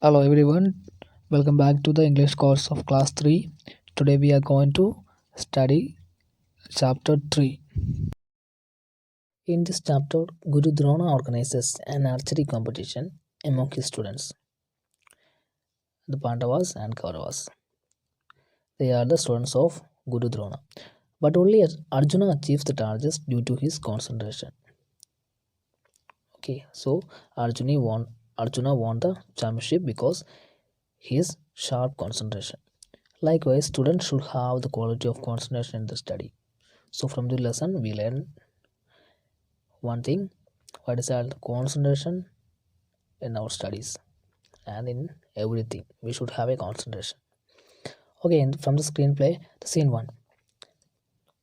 Hello everyone, welcome back to the English course of class 3. Today we are going to study chapter 3. In this chapter, Guru Drona organizes an archery competition among his students, the Pandavas and Kauravas. They are the students of Guru Drona. But only Arjuna achieves the targets due to his concentration. Okay, so Arjuna won the championship because his sharp concentration. Likewise, students should have the quality of concentration in the study. So from the lesson, we learn one thing: what is called concentration in our studies and in everything. We should have a concentration. Okay, and from the screenplay, the scene one: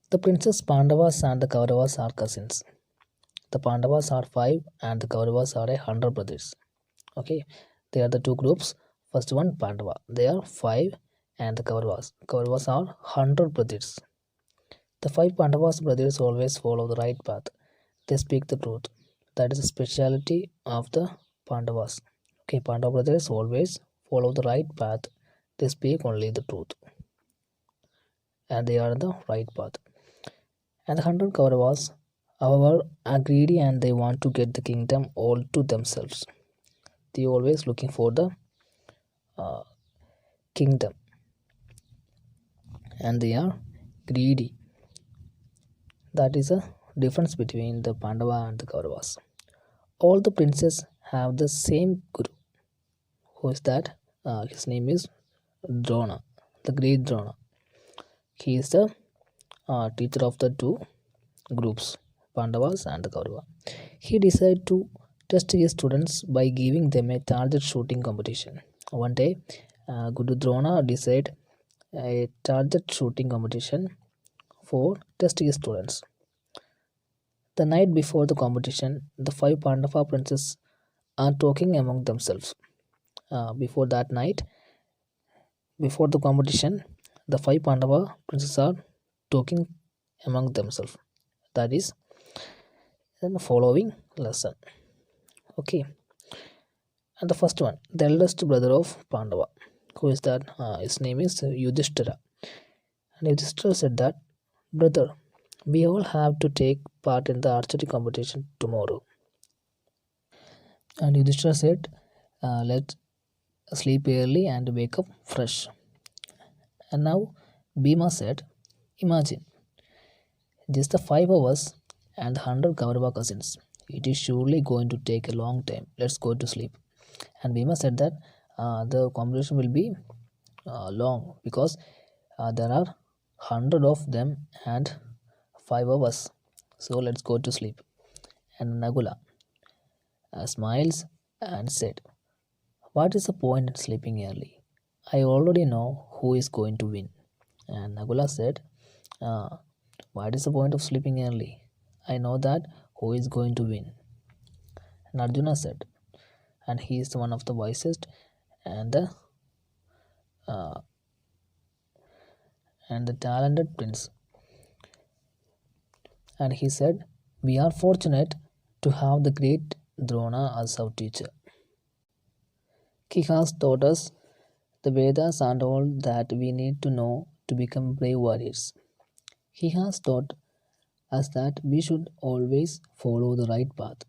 the Princess Pandavas and the Kauravas are cousins. The Pandavas are five, and the Kauravas are 100 brothers. Okay, they are the two groups. First one, Pandava. They are five, and the Kauravas. Kauravas are 100 brothers. The five Pandavas brothers always follow the right path. They speak the truth. That is the speciality of the Pandavas. Okay, Pandava brothers always follow the right path. They speak only the truth. And they are on the right path. And the 100 Kauravas, however, are greedy and they want to get the kingdom all to themselves. They always looking for the kingdom. And they are greedy. That is a difference between the Pandava and the Kauravas. All the princes have the same guru. Who is that? His name is Drona, the great Drona. He is the teacher of the two groups, Pandavas and the Kaurava. He decided to test his students by giving them a target shooting competition. One day, Guru Drona decided a target shooting competition for test his students. The night before the competition, the five Pandava princes are talking among themselves. Before that night, before the competition, the five Pandava princes are talking among themselves. That is in the following lesson. Okay, and the first one, the eldest brother of Pandava. Who is that? His name is Yudhishthira. And Yudhishthira said that, brother, we all have to take part in the archery competition tomorrow. And Yudhishthira said, let's sleep early and wake up fresh. And now Bhima said, imagine, just the 5 hours and 100 Kaurava cousins. It is surely going to take a long time. Let's go to sleep. And Bhima said that the competition will be long because there are 100 of them and 5 hours. So let's go to sleep. And Nagula smiles and said, what is the point in sleeping early? I already know who is going to win. And Nagula said, uh, what is the point of sleeping early? I know that who is going to win. And Arjuna said, and he is one of the wisest and the uh, talented prince. And he said, we are fortunate to have the great Drona as our teacher. He has taught us the Vedas and all that we need to know to become brave warriors. He has taught us that we should always follow the right path.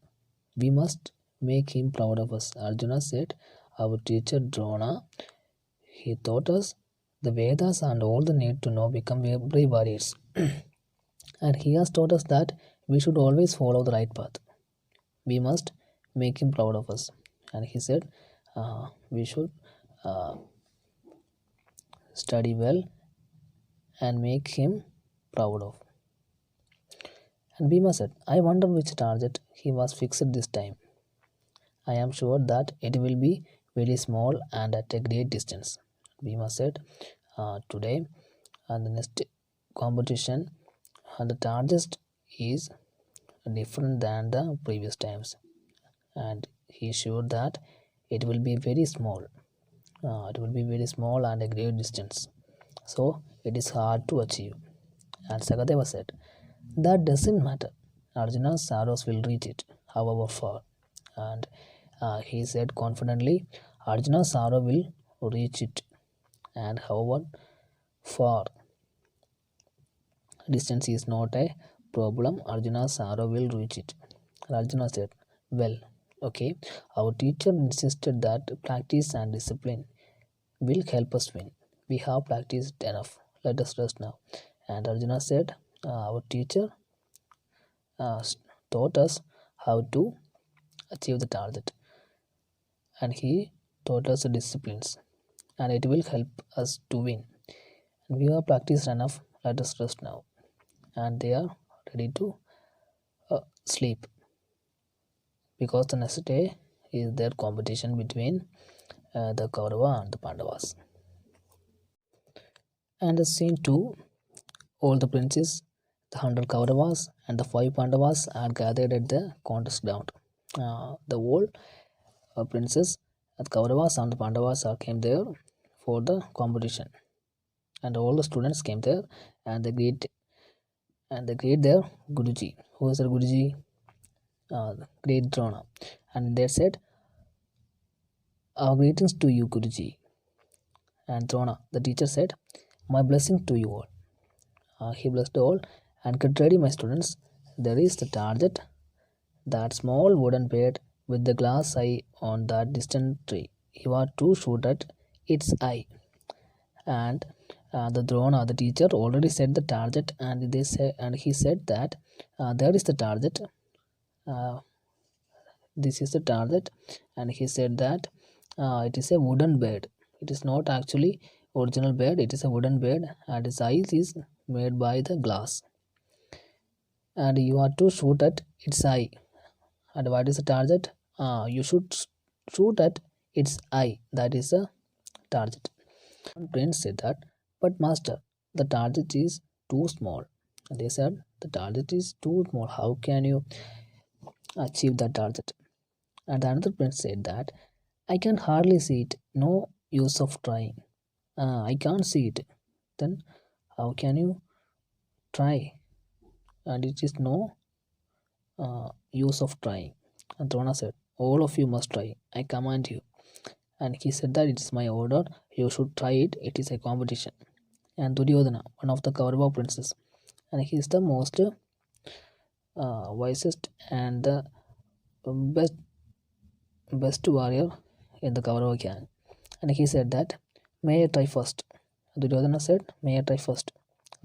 We must make him proud of us. Arjuna said, our teacher Drona, he taught us the Vedas and all the need to know become brave warriors. And he has taught us that we should always follow the right path. We must make him proud of us. And he said, we should study well and make him proud of. And Bhima said, I wonder which target he was fixed this time. I am sure that it will be very small and at a great distance. Bhima said, today and the next competition, the target is different than the previous times. And he showed that it will be very small. It will be very small and a great distance. So it is hard to achieve. And Sagadeva said, that doesn't matter. Arjuna's arrows will reach it, however far. And he said confidently, Arjuna's arrow will reach it, and however far distance is not a problem, Arjuna's arrow will reach it. And Arjuna said, well, okay, our teacher insisted that practice and discipline will help us win. We have practiced enough. Let us rest now. And Arjuna said, our teacher uh, taught us how to achieve the target, and he taught us the disciplines, and it will help us to win. And we have practiced enough. Let us rest now. And they are ready to sleep because the next day is their competition between the Kaurava and the Pandavas. And the scene 2, all the princes, the 100 Kauravas and the 5 Pandavas are gathered at the contest ground. The whole princes, the Kauravas and the Pandavas came there for the competition, and all the students came there, and they greet their Guruji. Who is their Guruji? Great Drona, and they said, "Our greetings to you, Guruji." And Drona, the teacher, said, "My blessing to you all." He blessed all, and get ready, my students. There is the target, that small wooden bed with the glass eye on that distant tree. You are to shoot at its eye. And the drone, the teacher, already set the target, and he said that there is the target. Uh, this is the target, and he said that it is a wooden bed. It is not actually original bed. It is a wooden bed, and its eyes is made by the glass. And you are to shoot at its eye. And what is the target? You should shoot at its eye. That is the target. One prince said that, but master, the target is too small. And they said, the target is too small. How can you achieve that target? And another prince said that, I can hardly see it. No use of trying. I can't see it. Then how can you try? And it is no use of trying. And Drona said, all of you must try. I command you. And he said that it is my order. You should try it. It is a competition. And Duryodhana, one of the Kaurava princes, and he is the most wisest and the best warrior in the Kaurava gang. And he said that, may I try first? Duryodhana said, may I try first?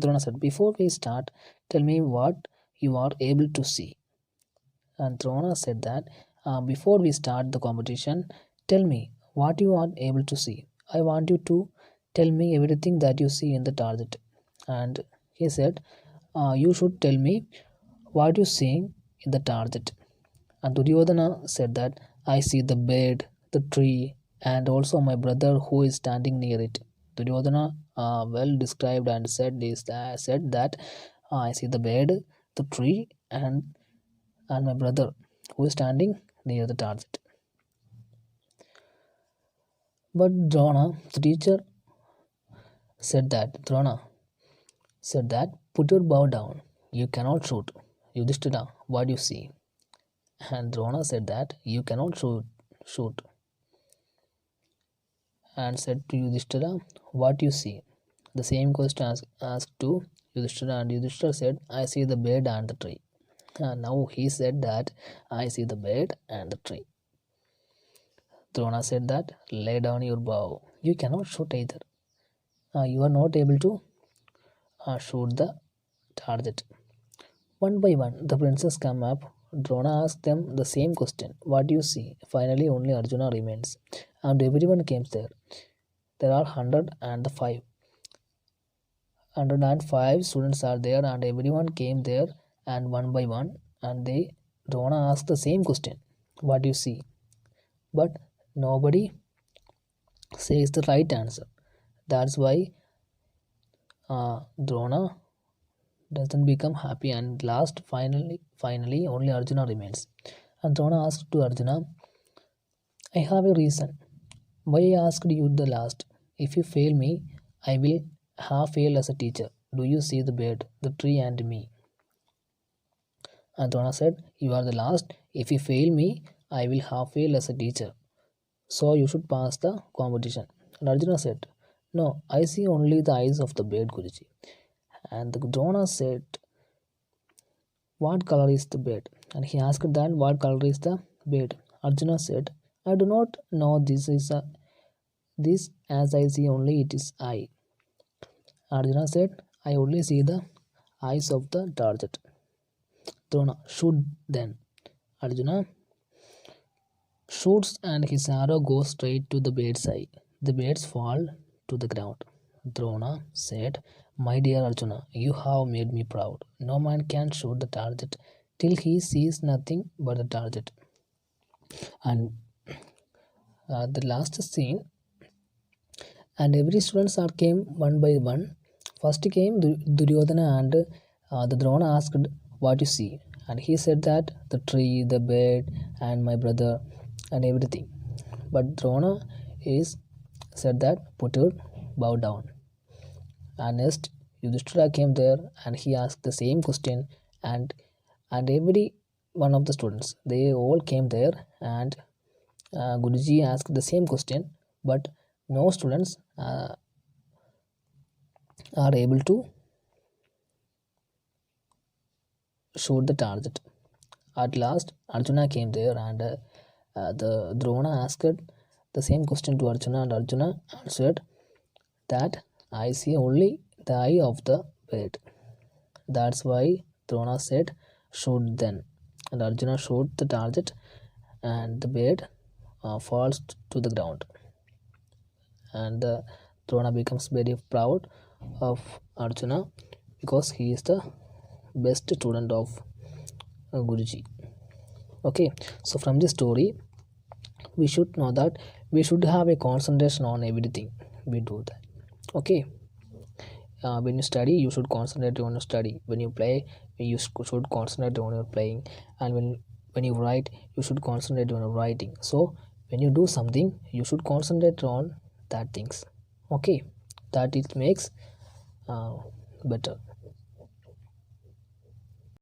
Drona said, before we start, tell me what you are able to see. And Drona said that, before we start the competition, tell me what you are able to see. I want you to tell me everything that you see in the target. And he said, you should tell me what you seeing in the target. And Duryodhana said that, I see the bed, the tree, and also my brother who is standing near it. Duryodhana well described and said that I see the bed, the tree, and my brother who is standing near the target. But Drona, the teacher, Drona said that, put your bow down. You cannot shoot. Yudhishthira, what do you see? And Drona said that, you cannot shoot. And said to Yudhishthira, what you see? The same question asked to Yudhishthira, and Yudhishthira said, I see the bed and the tree. And now he said that, I see the bed and the tree. Drona said that, lay down your bow. You cannot shoot either. You are not able to shoot the target. One by one, the princes come up. Drona asked them the same question. What do you see? Finally, only Arjuna remains. And everyone came there. There are 105. 105 students are there, and everyone came there, and one by one, and Drona asked the same question. What do you see? But nobody says the right answer. That's why Drona doesn't become happy, and finally only Arjuna remains. And Drona asked to Arjuna, I have a reason why I asked you the last. If you fail me, I will have failed as a teacher. Do you see the bed, the tree, and me? And Drona said, you are the last. If you fail me, I will have failed as a teacher. so you should pass the competition. And Arjuna said, no, I see only the eyes of the bird, Guruji. And the Drona said, what color is the bird? And he asked that, what color is the bird? Arjuna said, I do not know, this, as I see only it is eye. Arjuna said, I only see the eyes of the target. Drona, shoot then. Arjuna shoots and his arrow goes straight to the bird's eye. The birds fall to the ground. Drona said, my dear Arjuna, you have made me proud. No man can shoot the target till he sees nothing but the target. And the last scene, and every students are came one by one. First came Duryodhana, and the Drona asked, what you see? And he said that the tree, the bird, and my brother, and everything. But Drona is said that, put your bow down. And next Yudhishthira came there, and he asked the same question, and every one of the students, they all came there, and Guruji asked the same question, but no students are able to shoot the target. At last, Arjuna came there, and the Drona asked the same question to Arjuna, and Arjuna answered that I see only the eye of the bird. That's why Drona said, shoot then. And Arjuna shot the target, and the bird falls to the ground. And Drona becomes very proud of Arjuna because he is the best student of Guruji. Okay, so from this story, we should know that we should have a concentration on everything we do that. Okay, when you study, you should concentrate on your study. When you play, you should concentrate on your playing. And when you write, you should concentrate on your writing. So when you do something, you should concentrate on that things. Okay, that it makes better.